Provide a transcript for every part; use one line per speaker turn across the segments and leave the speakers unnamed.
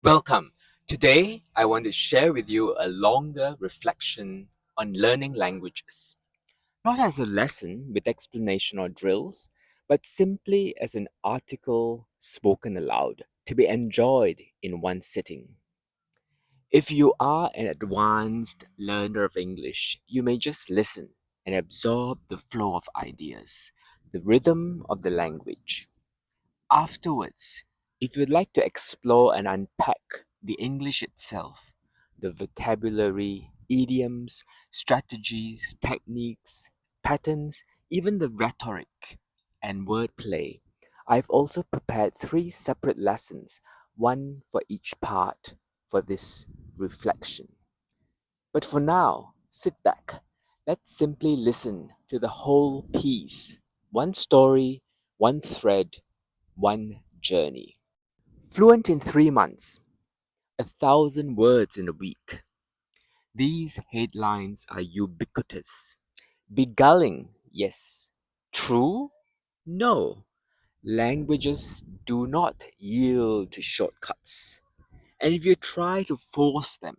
Welcome. Today, I want to share with you a longer reflection on learning languages, not as a lesson with explanation or drills, but simply as an article spoken aloud to be enjoyed in one sitting. If you are an advanced learner of English, you may just listen and absorb the flow of ideas, the rhythm of the language. Afterwards, if you'd like to explore and unpack the English itself, the vocabulary, idioms, strategies, techniques, patterns, even the rhetoric and wordplay, I've also prepared three separate lessons, one for each part, for this reflection. But for now, sit back. Let's simply listen to the whole piece. One story, one thread, one journey. Fluent in 3 months, 1,000 words in a week. These headlines are ubiquitous. Beguiling, yes. True? No. Languages do not yield to shortcuts. And if you try to force them,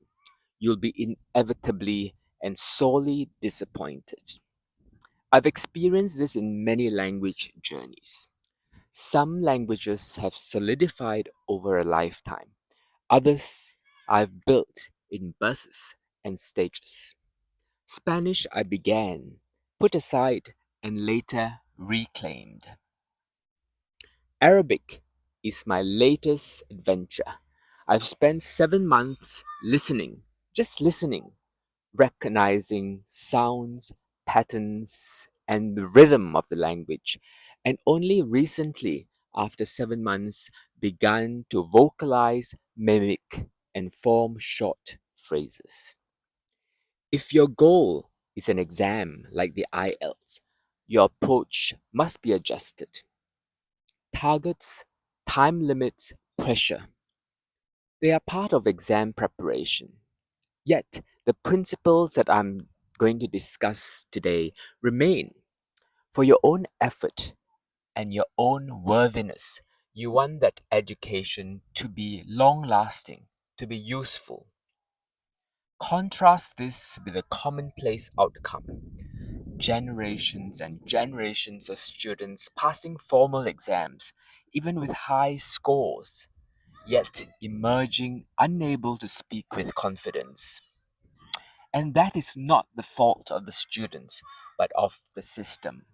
you'll be inevitably and sorely disappointed. I've experienced this in many language journeys. Some languages have solidified over a lifetime. Others I've built in buses and stages. Spanish I began, put aside, and later reclaimed. Arabic is my latest adventure. I've spent 7 months listening, just listening, recognizing sounds, patterns, and the rhythm of the language, and only recently, after 7 months, begun to vocalize, mimic, and form short phrases. If your goal is an exam like the IELTS, your approach must be adjusted. Targets, time limits, pressure. They are part of exam preparation. Yet, the principles that I'm going to discuss today remain. For your own effort and your own worthiness, you want that education to be long lasting, to be useful. Contrast this with a commonplace outcome: generations and generations of students passing formal exams, even with high scores, yet emerging unable to speak with confidence. And that is not the fault of the students, but of the system.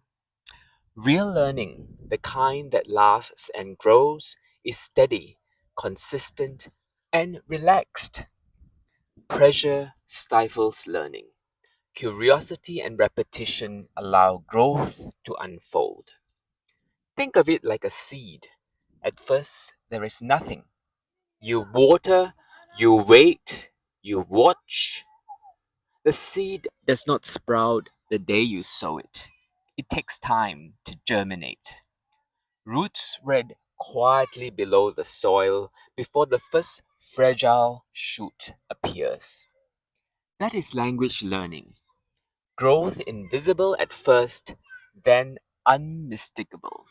Real learning, the kind that lasts and grows, is steady, consistent, and relaxed. Pressure stifles learning. Curiosity and repetition allow growth to unfold. Think of it like a seed. At first, there is nothing. You water, you wait, you watch. The seed does not sprout the day you sow it. It takes time to germinate. Roots spread quietly below the soil before the first fragile shoot appears. That is language learning. Growth invisible at first, then unmistakable.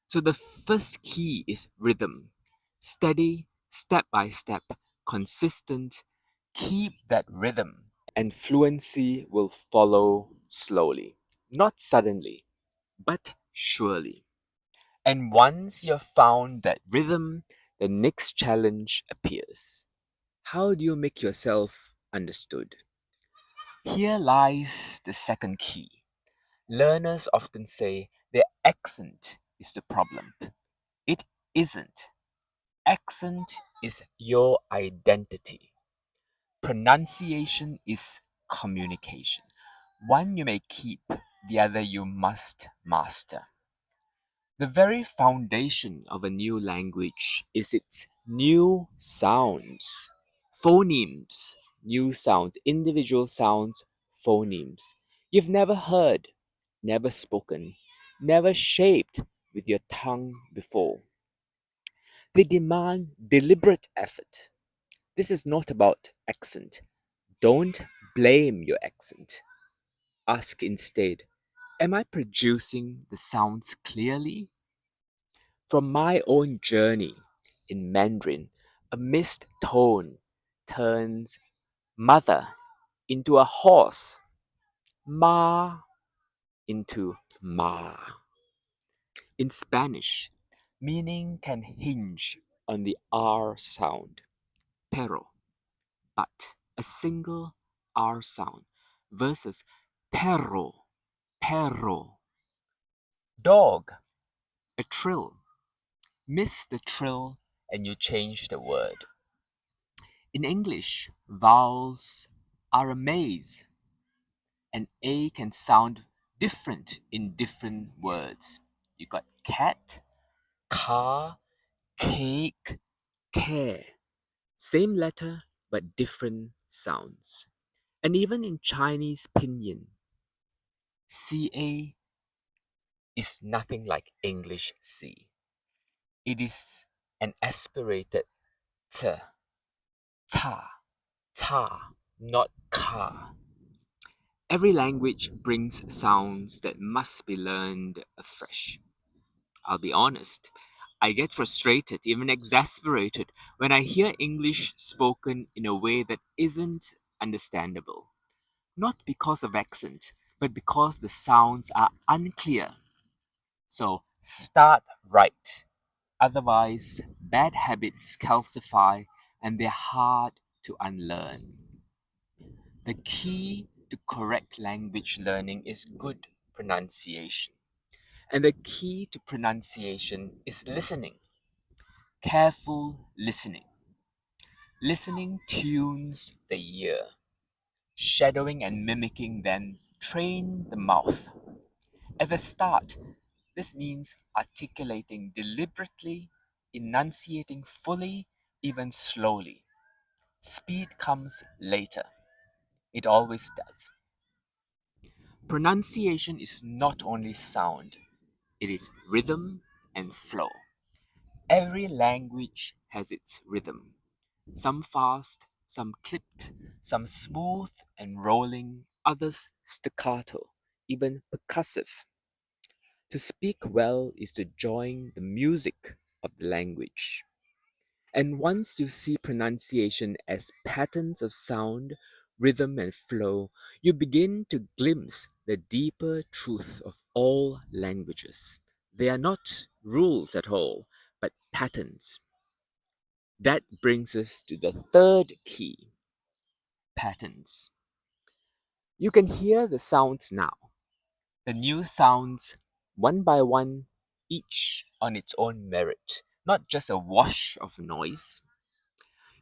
So the first key is rhythm. Steady, step by step, consistent. Keep that rhythm, and fluency will follow slowly. Not suddenly, but surely. And once you've found that rhythm, the next challenge appears. How do you make yourself understood? Here lies the second key. Learners often say their accent is the problem. It isn't. Accent is your identity. Pronunciation is communication. One you may keep, the other you must master. The very foundation of a new language is its new sounds. Phonemes, new sounds, individual sounds, phonemes. You've never heard, never spoken, never shaped with your tongue before. They demand deliberate effort. This is not about accent. Don't blame your accent. Ask instead, am I producing the sounds clearly? From my own journey in Mandarin, A missed tone turns mother into a horse, ma into ma. In Spanish, meaning can hinge on the R sound, pero, but a single R sound versus perro, perro. Dog, a trill. Miss the trill and you change the word. In English, vowels are a maze, and A can sound different in different words. You got cat, car, cake, care. Same letter, but different sounds. And even in Chinese pinyin, CA is nothing like English C. It is an aspirated T, ta, ta, not ka. Every language brings sounds that must be learned afresh. I'll be honest, I get frustrated, even exasperated, when I hear English spoken in a way that isn't understandable. Not because of accent, but because the sounds are unclear. So start right. Otherwise, bad habits calcify and they're hard to unlearn. The key to correct language learning is good pronunciation. And the key to pronunciation is listening. Careful listening. Listening tunes the ear. Shadowing and mimicking then train the mouth. At the start, this means articulating deliberately, enunciating fully, even slowly. Speed comes later. It always does. Pronunciation is not only sound, it is rhythm and flow. Every language has its rhythm. Some fast, some clipped, some smooth and rolling, others staccato, even percussive. To speak well is to join the music of the language. And once you see pronunciation as patterns of sound, rhythm, and flow, you begin to glimpse the deeper truth of all languages. They are not rules at all, but patterns. That brings us to the third key, patterns. You can hear the sounds now. The new sounds, one by one, each on its own merit, not just a wash of noise.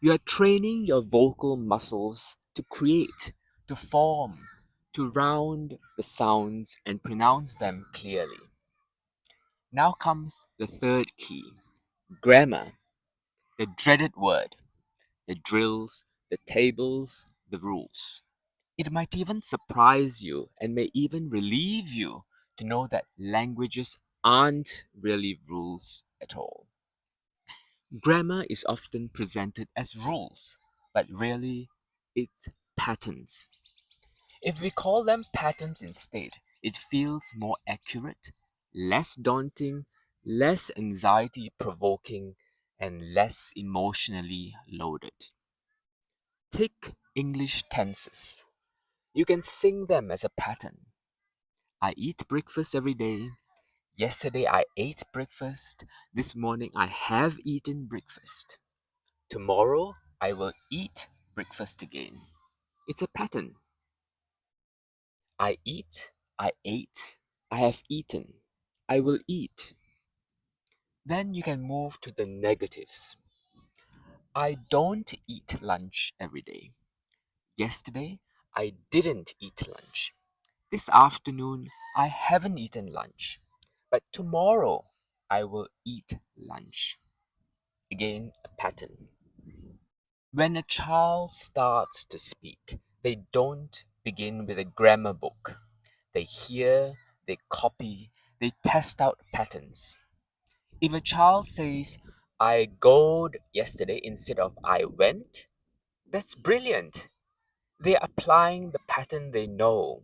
You are training your vocal muscles to create, to form, to round the sounds and pronounce them clearly. Now comes the third key, grammar, the dreaded word, the drills, the tables, the rules. It might even surprise you and may even relieve you to know that languages aren't really rules at all. Grammar is often presented as rules, but really it's patterns. If we call them patterns instead, it feels more accurate, less daunting, less anxiety provoking, and less emotionally loaded. Take English tenses. You can sing them as a pattern. I eat breakfast every day. Yesterday I ate breakfast. This morning I have eaten breakfast. Tomorrow I will eat breakfast again. It's a pattern. I eat, I ate, I have eaten, I will eat. Then you can move to the negatives. I don't eat lunch every day. Yesterday I didn't eat lunch. This afternoon I haven't eaten lunch. But tomorrow I will eat lunch. Again, a pattern. When a child starts to speak, they don't begin with a grammar book. They hear, they copy, they test out patterns. If a child says, I goed yesterday instead of I went, that's brilliant. They're applying the pattern they know.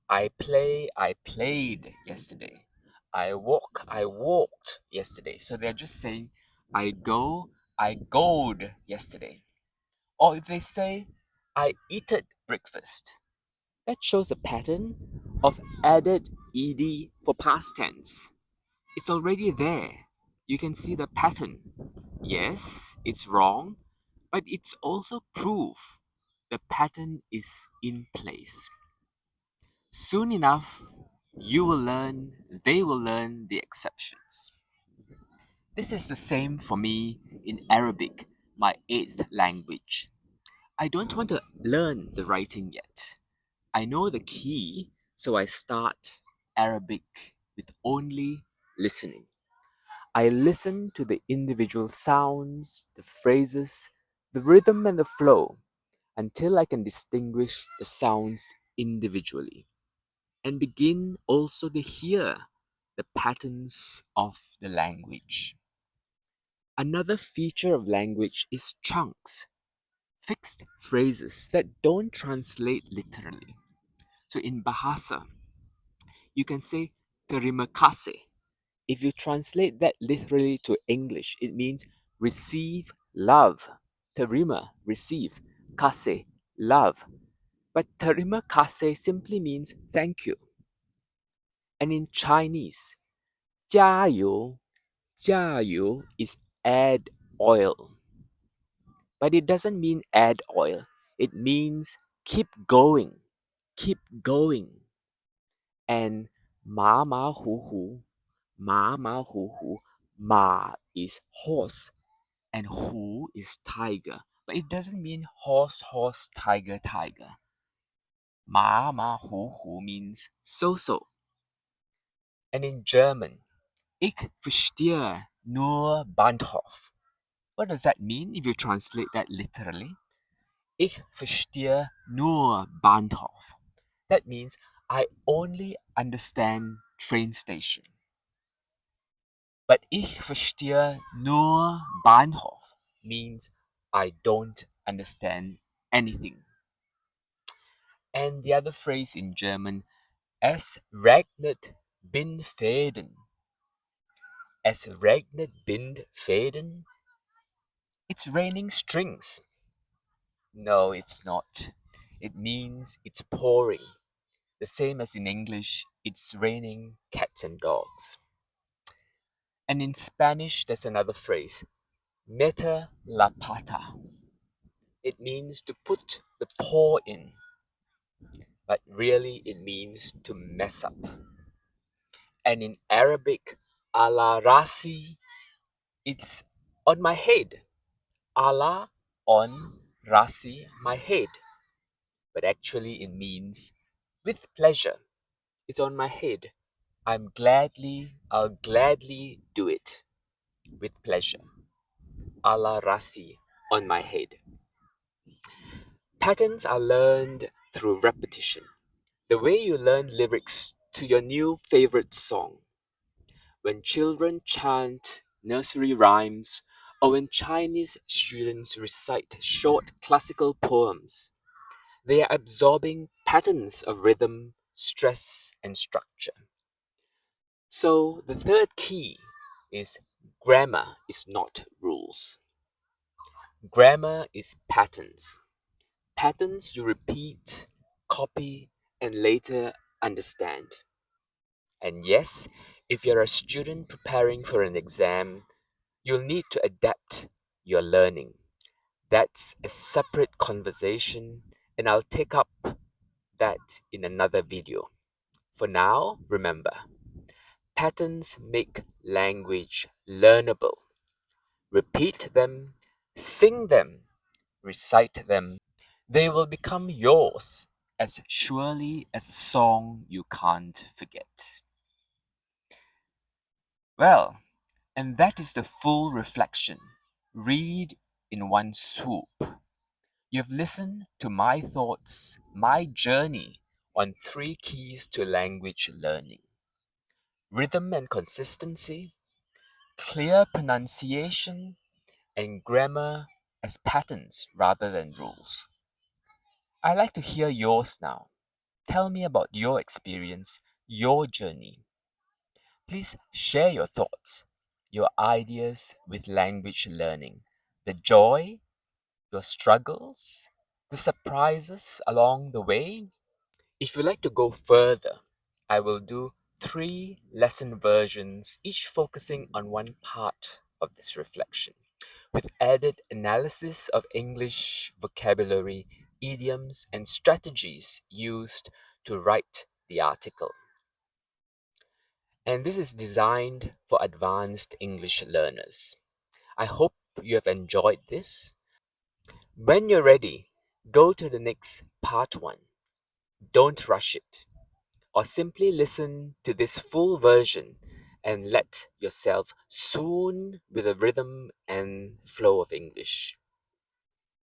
I played yesterday. I walk, I walked yesterday. So they're just saying, I go, I goed yesterday. Or if they say, I eated breakfast. That shows a pattern of added ed for past tense. It's already there. You can see the pattern. Yes, it's wrong, but it's also proof the pattern is in place. Soon enough, you will learn, they will learn the exceptions. This is the same for me in Arabic, my eighth language. I don't want to learn the writing yet. I know the key, so I start Arabic with only listening. I listen to the individual sounds, the phrases, the rhythm, and the flow until I can distinguish the sounds individually and begin also to hear the patterns of the language. Another feature of language is chunks, fixed phrases that don't translate literally. So in Bahasa, you can say terima kasih. If you translate that literally to English, it means receive love. Terima, receive. Kasih, love. But terima kasih simply means thank you. And in Chinese, 加油,加油 is add oil. But it doesn't mean add oil. It means keep going. Keep going. And ma ma hu hu, ma ma hu hu, ma is horse and hu is tiger. But it doesn't mean horse, horse, tiger, tiger. Ma ma hu hu means so so. And in German, ich verstehe nur Bahnhof. What does that mean if you translate that literally? Ich verstehe nur Bahnhof. That means I only understand train station. But ich verstehe nur Bahnhof means I don't understand anything. And the other phrase in German, es regnet Bindfäden. Es regnet Bindfäden. It's raining strings. No, it's not. It means it's pouring. The same as in English, it's raining cats and dogs. And in Spanish, there's another phrase, meta la pata. It means to put the paw in, but really it means to mess up. And in Arabic, ala rasi, it's on my head. Ala on rasi, my head. But actually it means with pleasure. It's on my head. I'll gladly do it with pleasure. Ala rasi, on my head. Patterns are learned through repetition. The way you learn lyrics to your new favorite song. When children chant nursery rhymes, or when Chinese students recite short classical poems, they are absorbing patterns of rhythm, stress, and structure. So the third key is grammar is not rules. Grammar is patterns. Patterns you repeat, copy, and later understand. And yes, if you're a student preparing for an exam, you'll need to adapt your learning. That's a separate conversation, and I'll take up that in another video. For now, remember, patterns make language learnable. Repeat them, sing them, recite them. They will become yours as surely as a song you can't forget. Well, and that is the full reflection. Read in one swoop. You've listened to my thoughts, my journey on three keys to language learning: rhythm and consistency, clear pronunciation, and grammar as patterns rather than rules. I'd like to hear yours now. Tell me about your experience, your journey. Please share your thoughts, your ideas with language learning. the joy, your struggles, the surprises along the way. If you'd like to go further, I will do 3 lesson versions, each focusing on one part of this reflection, with added analysis of English vocabulary, idioms, and strategies used to write the article. And this is designed for advanced English learners. I hope you have enjoyed this. When you're ready, go to the next part 1. Don't rush it, or simply listen to this full version and let yourself swoon with the rhythm and flow of English.